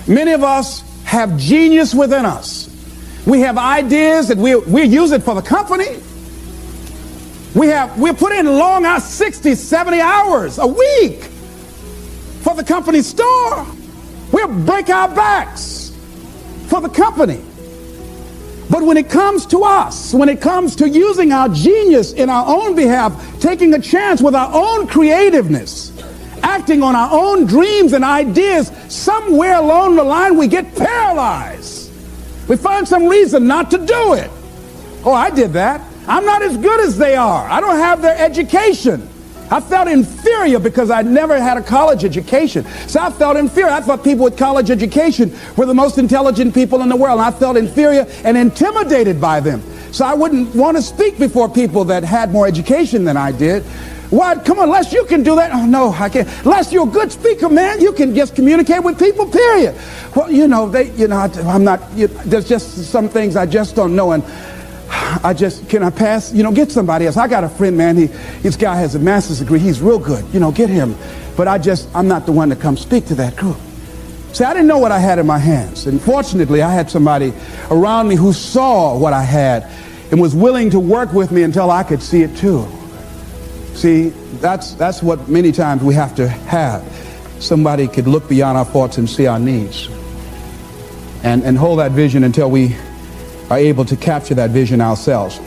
Many of us have genius within us. We have ideas that we use it for the company. We put in long hours, 60, 70 hours a week for the company store. We'll break our backs for the company. But when it comes to us, when it comes to using our genius in our own behalf, taking a chance with our own creativeness, acting on our own dreams and ideas, somewhere along the line we get paralyzed. We find some reason not to do it. Oh, I did that. I'm not as good as they are. I don't have their education. I felt inferior because I never had a college education. So I felt inferior. I thought people with college education were the most intelligent people in the world. And I felt inferior and intimidated by them. So I wouldn't want to speak before people that had more education than I did. What? Come on, Les, you can do that. Oh, no, I can't. Les, you're a good speaker, man. You can just communicate with people, period. Well, I'm not, there's just some things I just don't know. And can I pass? Get somebody else. I got a friend, man. This guy has a master's degree. He's real good. Get him. But I'm not the one to come speak to that group. See, I didn't know what I had in my hands. And fortunately, I had somebody around me who saw what I had and was willing to work with me until I could see it too. See, that's what many times we have to have. Somebody could look beyond our faults and see our needs. And hold that vision until we are able to capture that vision ourselves.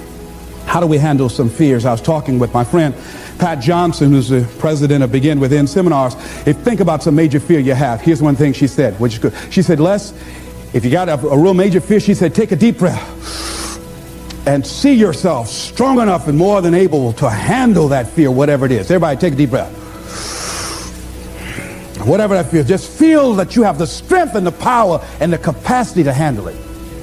How do we handle some fears? I was talking with my friend Pat Johnson, who's the president of Begin Within seminars. Think about some major fear you have. Here's one thing she said, which is good. She said, Les, if you got a real major fear, she said, take a deep breath and see yourself strong enough and more than able to handle that fear, whatever it is. Everybody take a deep breath. Whatever that fear, just feel that you have the strength and the power and the capacity to handle it.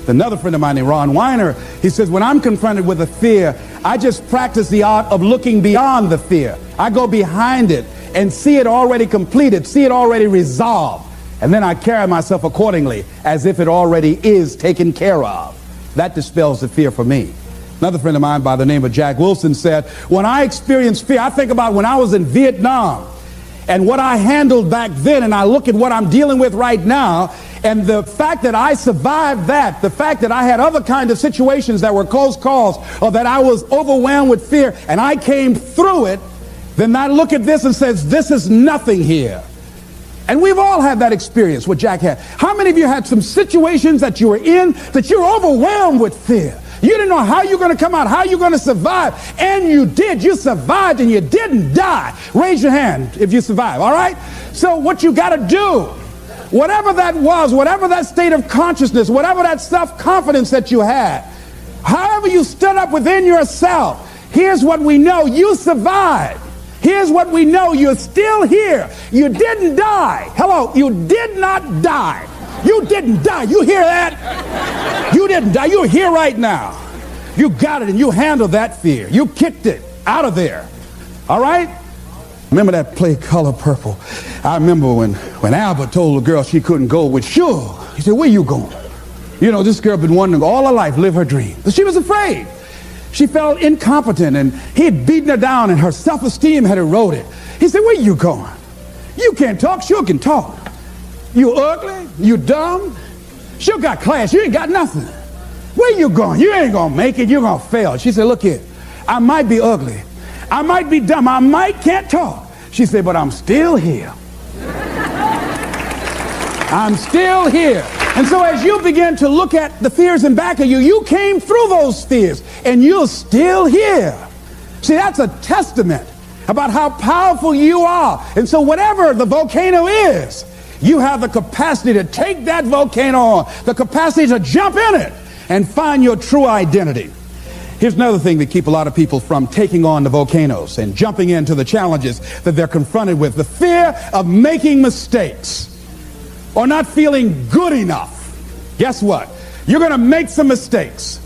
Another friend of mine named Ron Weiner, he says, when I'm confronted with a fear, I just practice the art of looking beyond the fear. I go behind it and see it already completed, see it already resolved. And then I carry myself accordingly as if it already is taken care of. That dispels the fear for me. Another friend of mine by the name of Jack Wilson said, when I experience fear, I think about when I was in Vietnam and what I handled back then, and I look at what I'm dealing with right now, and the fact that I survived that, the fact that I had other kind of situations that were close calls, or that I was overwhelmed with fear, and I came through it, then I look at this and says, this is nothing here. And we've all had that experience, what Jack had. How many of you had some situations that you were in that you were overwhelmed with fear? You didn't know how you're going to come out, how you're going to survive. And you did. You survived and you didn't die. Raise your hand if you survived, all right? So what you got to do, whatever that was, whatever that state of consciousness, whatever that self-confidence that you had, however you stood up within yourself, here's what we know. You survived. Here's what we know. You're still here. You didn't die. Hello, you did not die. You didn't die. You hear that? You didn't die. You're here right now. You got it and you handled that fear. You kicked it out of there. All right? Remember that play Color Purple? I remember when Albert told the girl she couldn't go with Suge. He said, where you going? This girl been wanting all her life live her dream. But she was afraid. She felt incompetent and he had beaten her down and her self-esteem had eroded. He said, where you going? You can't talk. Suge can talk. You ugly, you dumb, Suge got class, you ain't got nothing. Where you going? You ain't gonna make it, you're gonna fail. She said, look here, I might be ugly, I might be dumb, I might can't talk. She said, but I'm still here. I'm still here. And so as you begin to look at the fears in back of you, you came through those fears and you're still here. See, that's a testament about how powerful you are. And so whatever the volcano is, you have the capacity to take that volcano on, the capacity to jump in it and find your true identity. Here's another thing that keeps a lot of people from taking on the volcanoes and jumping into the challenges that they're confronted with. The fear of making mistakes or not feeling good enough. Guess what? You're going to make some mistakes.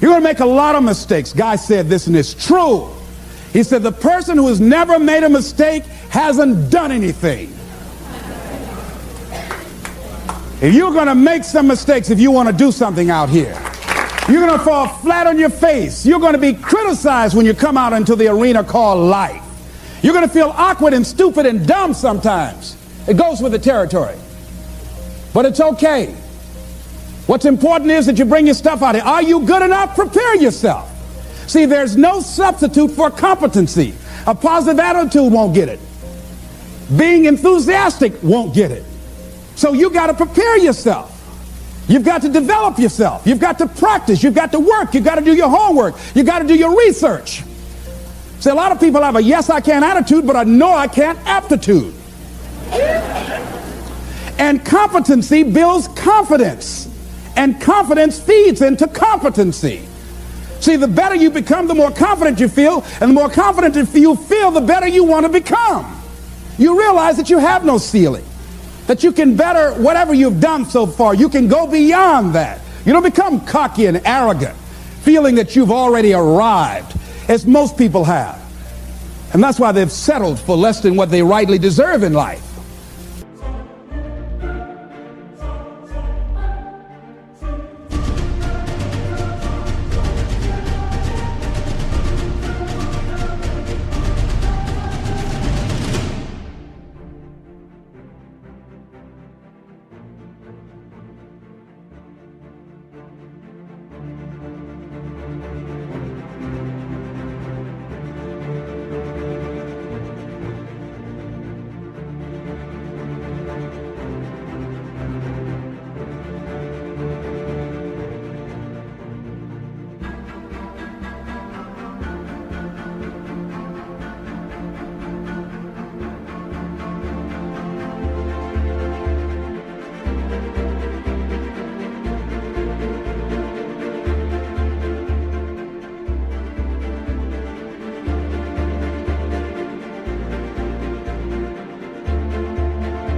You're going to make a lot of mistakes. Guy said this, and it's true. He said, the person who has never made a mistake hasn't done anything. If you're going to make some mistakes, if you want to do something out here, you're going to fall flat on your face. You're going to be criticized when you come out into the arena called life. You're going to feel awkward and stupid and dumb sometimes. It goes with the territory. But it's okay. What's important is that you bring your stuff out here. Are you good enough? Prepare yourself. See, there's no substitute for competency. A positive attitude won't get it. Being enthusiastic won't get it. So you got to prepare yourself. You've got to develop yourself. You've got to practice. You've got to work. You've got to do your homework. You've got to do your research. See, a lot of people have a yes, I can attitude, but a no, I can't aptitude. And competency builds confidence. And confidence feeds into competency. See, the better you become, the more confident you feel. And the more confident you feel, the better you want to become. You realize that you have no ceiling. That you can better whatever you've done so far. You can go beyond that. You don't become cocky and arrogant, feeling that you've already arrived, as most people have. And that's why they've settled for less than what they rightly deserve in life.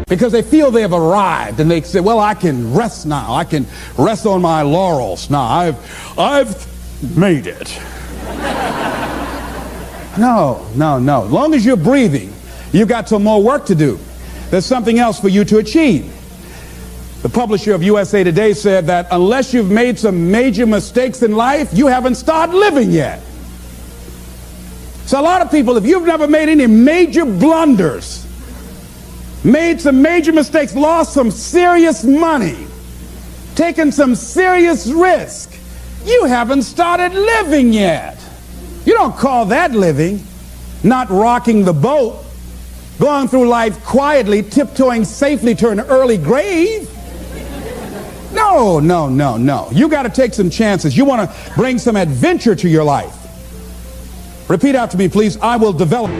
Because they feel they have arrived, and they say, well, I can rest now. I can rest on my laurels now. I've made it. No. As long as you're breathing, you've got some more work to do. There's something else for you to achieve. The publisher of USA Today said that unless you've made some major mistakes in life, you haven't started living yet. So a lot of people, if you've never made any major blunders, made some major mistakes, lost some serious money, taken some serious risk, you haven't started living yet. You don't call that living. Not rocking the boat, going through life quietly, tiptoeing safely to an early grave. No. You got to take some chances. You want to bring some adventure to your life. Repeat after me, please. I will develop.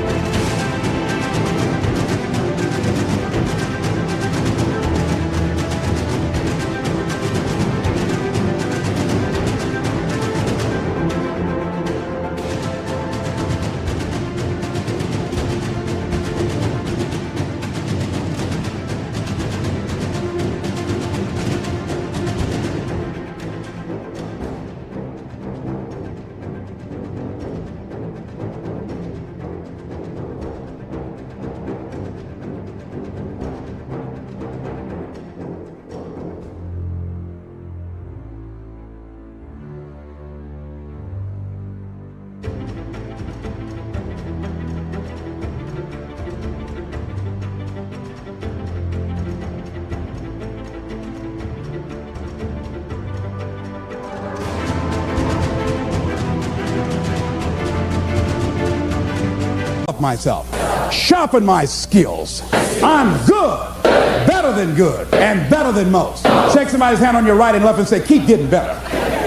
Myself, sharpen my skills. I'm good, better than good, and better than most. Shake somebody's hand on your right and left and say, keep getting better.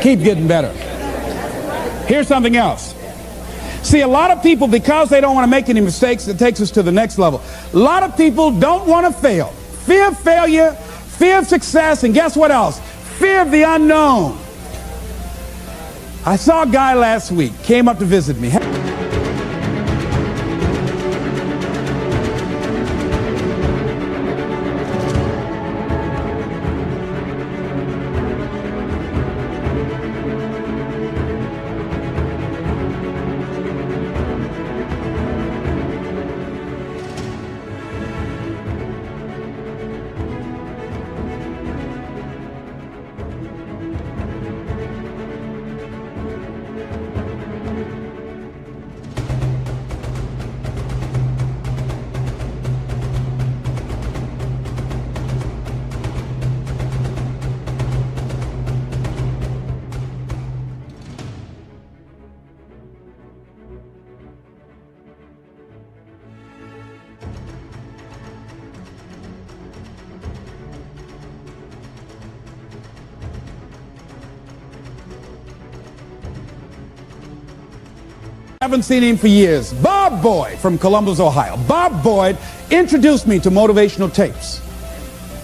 Keep getting better. Here's something else. See, a lot of people, because they don't want to make any mistakes, it takes us to the next level. A lot of people don't want to fail. Fear of failure, fear of success, and guess what else? Fear of the unknown. I saw a guy last week, came up to visit me. Haven't seen him for years. Bob Boyd from Columbus, Ohio. Bob Boyd introduced me to motivational tapes.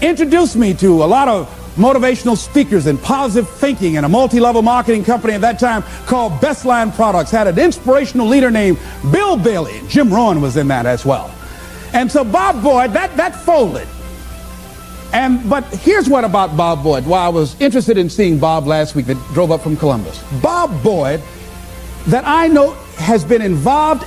Introduced me to a lot of motivational speakers and positive thinking, and a multi-level marketing company at that time called Bestline Products had an inspirational leader named Bill Bailey. Jim Rohn was in that as well. And so Bob Boyd, that folded. But here's what about Bob Boyd. Why I was interested in seeing Bob last week that drove up from Columbus. Bob Boyd, that I know has been involved,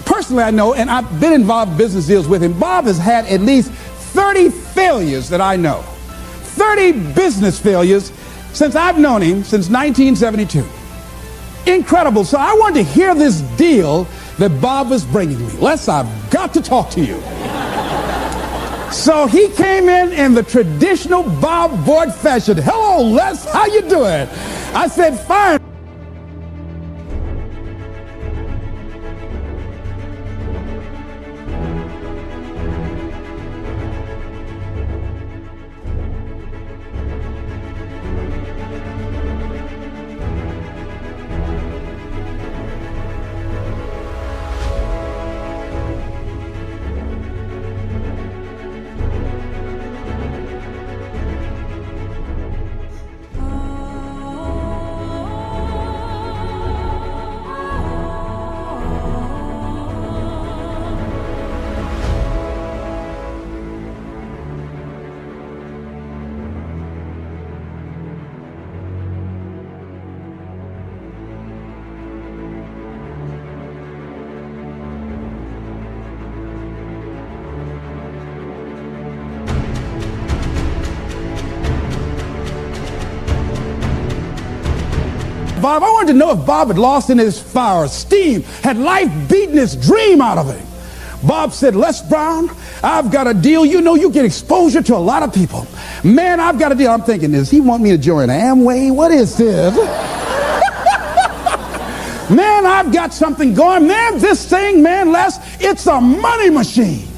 personally I know, and I've been involved in business deals with him. Bob has had at least 30 failures that I know. 30 business failures since I've known him, since 1972. Incredible. So I wanted to hear this deal that Bob was bringing me. Les, I've got to talk to you. So he came in the traditional Bob Boyd fashion. Hello, Les, how you doing? I said, fine. Bob, I wanted to know if Bob had lost in his fire, steam, had life beaten his dream out of him. Bob said, Les Brown, I've got a deal. You know, you get exposure to a lot of people. Man, I've got a deal. I'm thinking, does he want me to join Amway? What is this? Man, I've got something going. Man, this thing, man, Les, it's a money machine.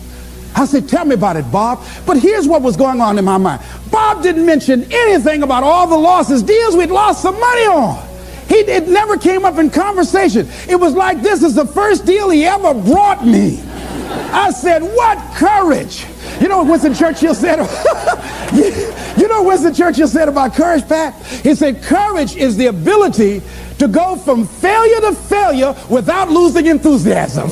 I said, tell me about it, Bob. But here's what was going on in my mind. Bob didn't mention anything about all the losses, deals we'd lost some money on. It never came up in conversation. It was like, this is the first deal he ever brought me. I said, what courage. You know what Winston Churchill said? You know what Winston Churchill said about courage, Pat? He said, courage is the ability to go from failure to failure without losing enthusiasm.